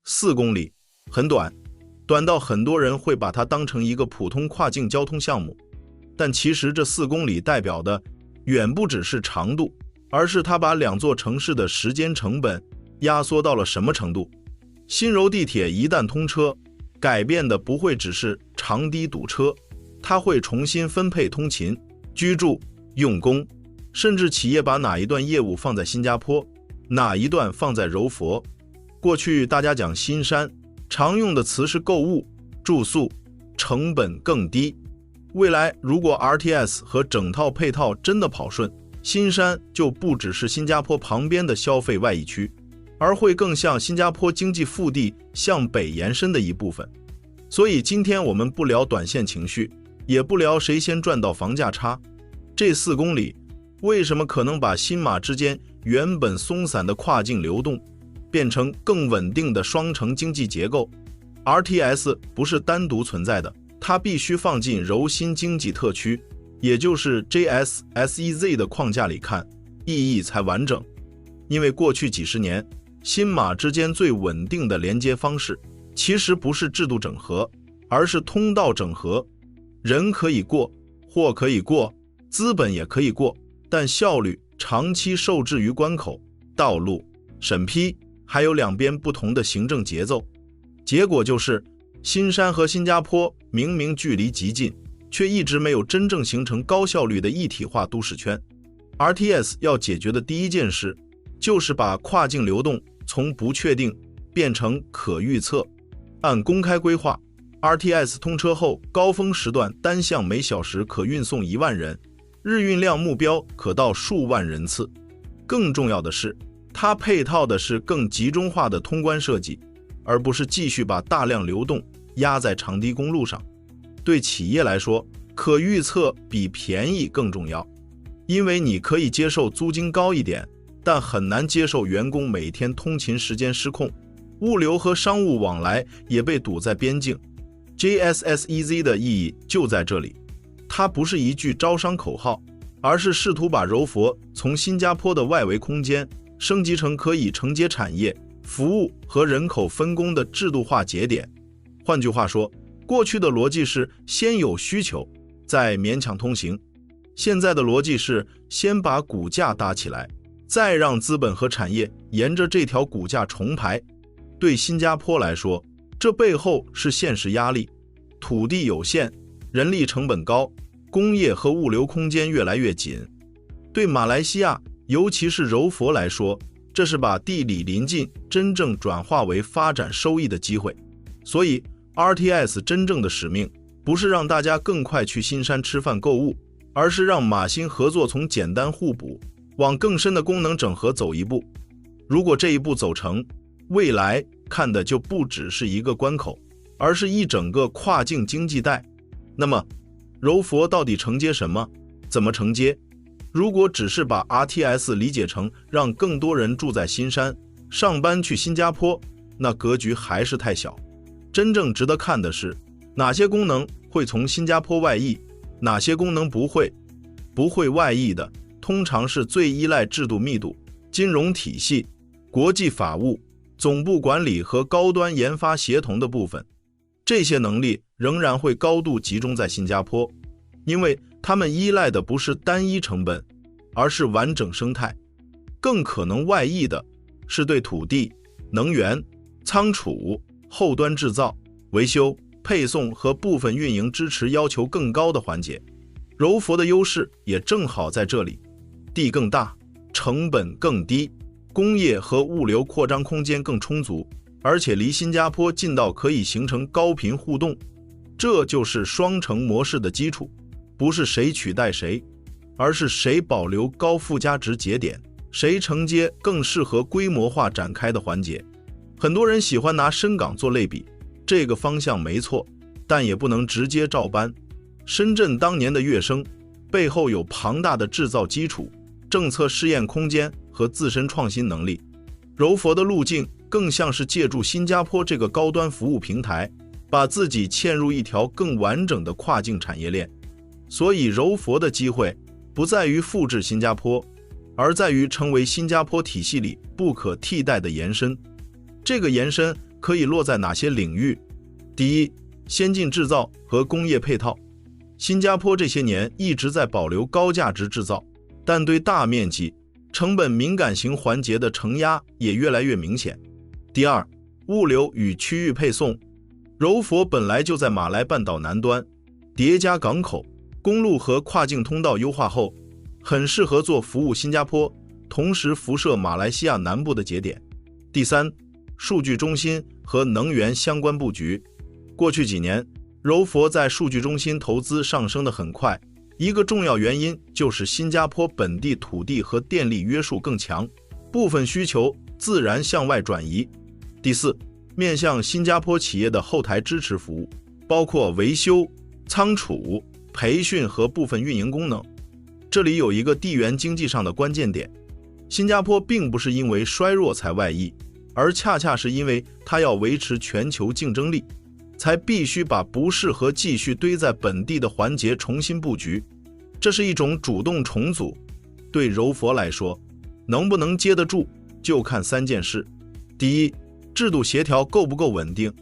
4公里，很短，短到很多人会把它当成一个普通跨境交通项目。但其实这4公里代表的远不只是长度，而是它把2座城市的时间成本压缩到了什么程度。新柔地铁一旦通车，改变的不会只是长低堵车，它会重新分配通勤、居住、用工，甚至企业把哪一段业务放在新加坡，哪一段放在柔佛。过去大家讲新山，常用的词是购物、住宿，成本更低。未来如果 RTS 和整套配套真的跑顺，新山就不只是新加坡旁边的消费外溢区，而会更像新加坡经济腹地向北延伸的一部分。所以今天我们不聊短线情绪，也不聊谁先赚到房价差，这4公里为什么可能把新马之间原本松散的跨境流动变成更稳定的双城经济结构。 RTS 不是单独存在的，它必须放进柔新经济特区，也就是 JSSEZ 的框架里看，意义才完整。因为过去几十年，新马之间最稳定的连接方式其实不是制度整合，而是通道整合。人可以过，货可以过，资本也可以过，但效率长期受制于关口、道路、审批，还有2边不同的行政节奏。结果就是新山和新加坡明明距离极近，却一直没有真正形成高效率的一体化都市圈。 RTS 要解决的第一件事就是把跨境流动从不确定变成可预测。按公开规划， RTS 通车后，高峰时段单向每小时可运送1万人，日运量目标可到数万人次。更重要的是，它配套的是更集中化的通关设计，而不是继续把大量流动压在长低公路上。对企业来说，可预测比便宜更重要，因为你可以接受租金高一点，但很难接受员工每天通勤时间失控，物流和商务往来也被堵在边境。 JSSEZ 的意义就在这里，它不是一句招商口号，而是试图把柔佛从新加坡的外围空间升级成可以承接产业、服务和人口分工的制度化节点。换句话说，过去的逻辑是先有需求，再勉强通行，现在的逻辑是先把骨架搭起来，再让资本和产业沿着这条骨架重排。对新加坡来说，这背后是现实压力，土地有限，人力成本高，工业和物流空间越来越紧。对马来西亚，尤其是柔佛来说，这是把地理邻近真正转化为发展收益的机会。所以 RTS 真正的使命不是让大家更快去新山吃饭购物，而是让马新合作从简单互补往更深的功能整合走一步。如果这一步走成，未来看的就不只是一个关口，而是一整个跨境经济带。那么柔佛到底承接什么？怎么承接？如果只是把 RTS 理解成让更多人住在新山，上班去新加坡，那格局还是太小。真正值得看的是，哪些功能会从新加坡外溢，哪些功能不会。不会外溢的，通常是最依赖制度密度、金融体系、国际法务、总部管理和高端研发协同的部分。这些能力仍然会高度集中在新加坡，因为他们依赖的不是单一成本，而是完整生态。更可能外溢的是对土地、能源、仓储、后端制造、维修、配送和部分运营支持要求更高的环节。柔佛的优势也正好在这里，地更大，成本更低，工业和物流扩张空间更充足，而且离新加坡近到可以形成高频互动。这就是双城模式的基础，不是谁取代谁，而是谁保留高附加值节点，谁承接更适合规模化展开的环节。很多人喜欢拿深港做类比，这个方向没错，但也不能直接照搬。深圳当年的跃升背后有庞大的制造基础、政策试验空间和自身创新能力。柔佛的路径更像是借助新加坡这个高端服务平台，把自己嵌入一条更完整的跨境产业链。所以柔佛的机会不在于复制新加坡，而在于成为新加坡体系里不可替代的延伸。这个延伸可以落在哪些领域？第一，先进制造和工业配套。新加坡这些年一直在保留高价值制造，但对大面积、成本敏感型环节的承压也越来越明显。第二，物流与区域配送。柔佛本来就在马来半岛南端，叠加港口、公路和跨境通道优化后，很适合做服务新加坡，同时辐射马来西亚南部的节点。第三，数据中心和能源相关布局。过去几年，柔佛在数据中心投资上升得很快，一个重要原因就是新加坡本地土地和电力约束更强，部分需求自然向外转移。第四，面向新加坡企业的后台支持服务，包括维修、仓储、培训和部分运营功能。这里有一个地缘经济上的关键点，新加坡并不是因为衰弱才外溢，而恰恰是因为它要维持全球竞争力，才必须把不适合继续堆在本地的环节重新布局。这是一种主动重组。对柔佛来说，能不能接得住，就看3件事。第一，制度协调够不够稳定？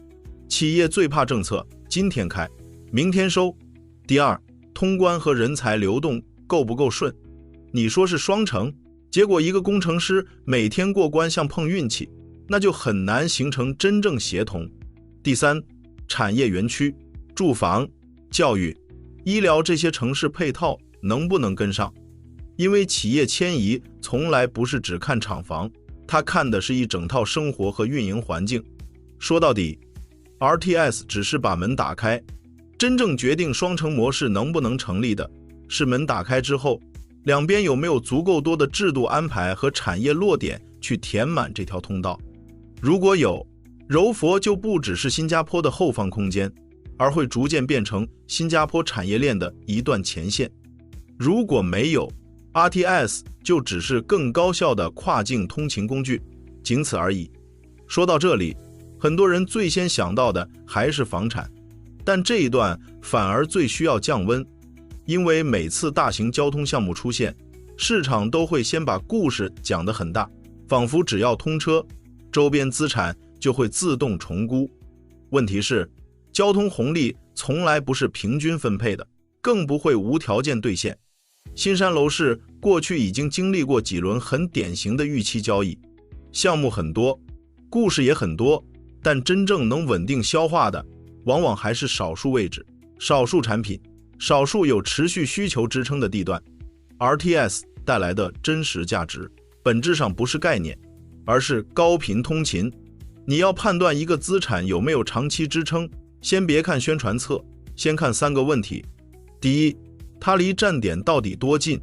企业最怕政策今天开，明天收。第二，通关和人才流动够不够顺？你说是双城，结果一个工程师每天过关像碰运气，那就很难形成真正协同。第三，产业园区、住房、教育、医疗这些城市配套能不能跟上？因为企业迁移从来不是只看厂房，他看的是一整套生活和运营环境。说到底， RTS 只是把门打开，真正决定双城模式能不能成立的是门打开之后，两边有没有足够多的制度安排和产业落点去填满这条通道。如果有，柔佛就不只是新加坡的后方空间，而会逐渐变成新加坡产业链的一段前线。如果没有， RTS 就只是更高效的跨境通勤工具，仅此而已。说到这里，很多人最先想到的还是房产，但这一段反而最需要降温，因为每次大型交通项目出现，市场都会先把故事讲得很大，仿佛只要通车，周边资产就会自动重估。问题是，交通红利从来不是平均分配的，更不会无条件兑现。新山楼市过去已经经历过几轮很典型的预期交易，项目很多，故事也很多，但真正能稳定消化的，往往还是少数位置、少数产品、少数有持续需求支撑的地段。RTS 带来的真实价值，本质上不是概念，而是高频通勤。你要判断一个资产有没有长期支撑，先别看宣传册，先看3个问题。第一，它离站点到底多近？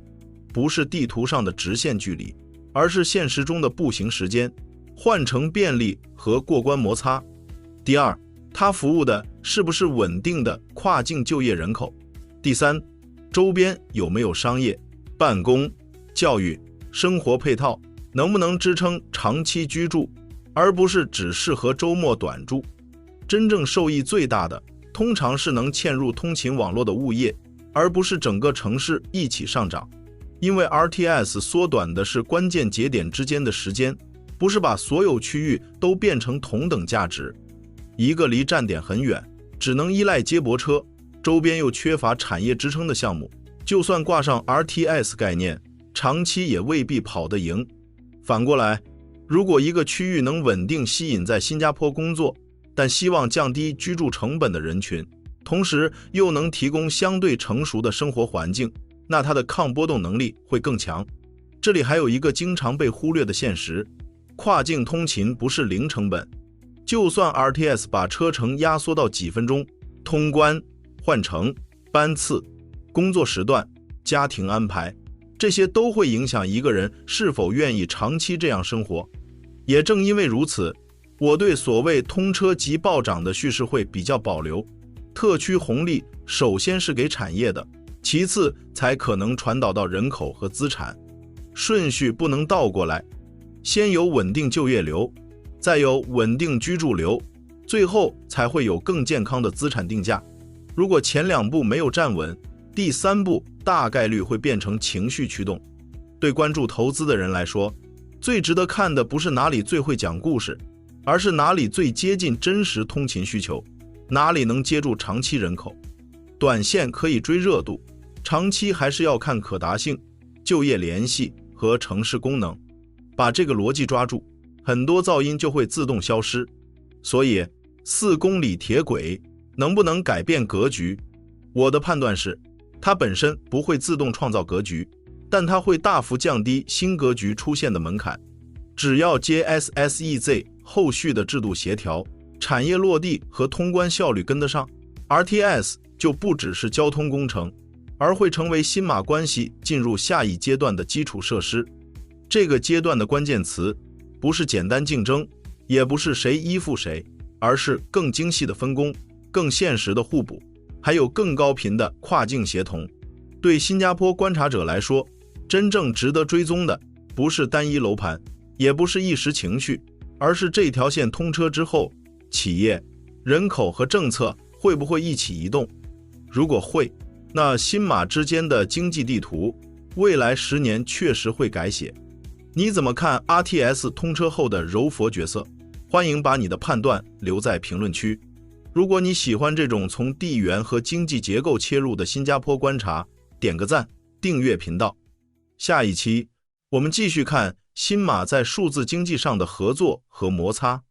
不是地图上的直线距离，而是现实中的步行时间、换乘便利和过关摩擦。第二，它服务的是不是稳定的跨境就业人口？第三，周边有没有商业、办公、教育、生活配套，能不能支撑长期居住，而不是只适合周末短住。真正受益最大的，通常是能嵌入通勤网络的物业，而不是整个城市一起上涨。因为 RTS 缩短的是关键节点之间的时间，不是把所有区域都变成同等价值。一个离站点很远，只能依赖接驳车，周边又缺乏产业支撑的项目，就算挂上 RTS 概念，长期也未必跑得赢。反过来，如果一个区域能稳定吸引在新加坡工作，但希望降低居住成本的人群，同时又能提供相对成熟的生活环境，那它的抗波动能力会更强。这里还有一个经常被忽略的现实，跨境通勤不是零成本。就算 RTS 把车程压缩到几分钟，通关、换乘、班次、工作时段、家庭安排，这些都会影响一个人是否愿意长期这样生活。也正因为如此，我对所谓通车即暴涨的叙事会比较保留。特区红利首先是给产业的，其次才可能传导到人口和资产，顺序不能倒过来，先有稳定就业流，再有稳定居住流，最后才会有更健康的资产定价。如果前2步没有站稳，第3步大概率会变成情绪驱动。对关注投资的人来说，最值得看的不是哪里最会讲故事，而是哪里最接近真实通勤需求，哪里能接住长期人口。短线可以追热度，长期还是要看可达性、就业联系和城市功能。把这个逻辑抓住，很多噪音就会自动消失。所以4公里铁轨能不能改变格局？我的判断是，它本身不会自动创造格局，但它会大幅降低新格局出现的门槛。只要 JSSEZ 后续的制度协调、产业落地和通关效率跟得上， RTS 就不只是交通工程，而会成为新马关系进入下一阶段的基础设施。这个阶段的关键词不是简单竞争，也不是谁依附谁，而是更精细的分工、更现实的互补，还有更高频的跨境协同。对新加坡观察者来说，真正值得追踪的不是单一楼盘，也不是一时情绪，而是这条线通车之后，企业、人口和政策会不会一起移动。如果会，那新马之间的经济地图未来10年确实会改写。你怎么看 RTS 通车后的柔佛角色？欢迎把你的判断留在评论区。如果你喜欢这种从地缘和经济结构切入的新加坡观察，点个赞，订阅频道。下一期我们继续看新马在数字经济上的合作和摩擦。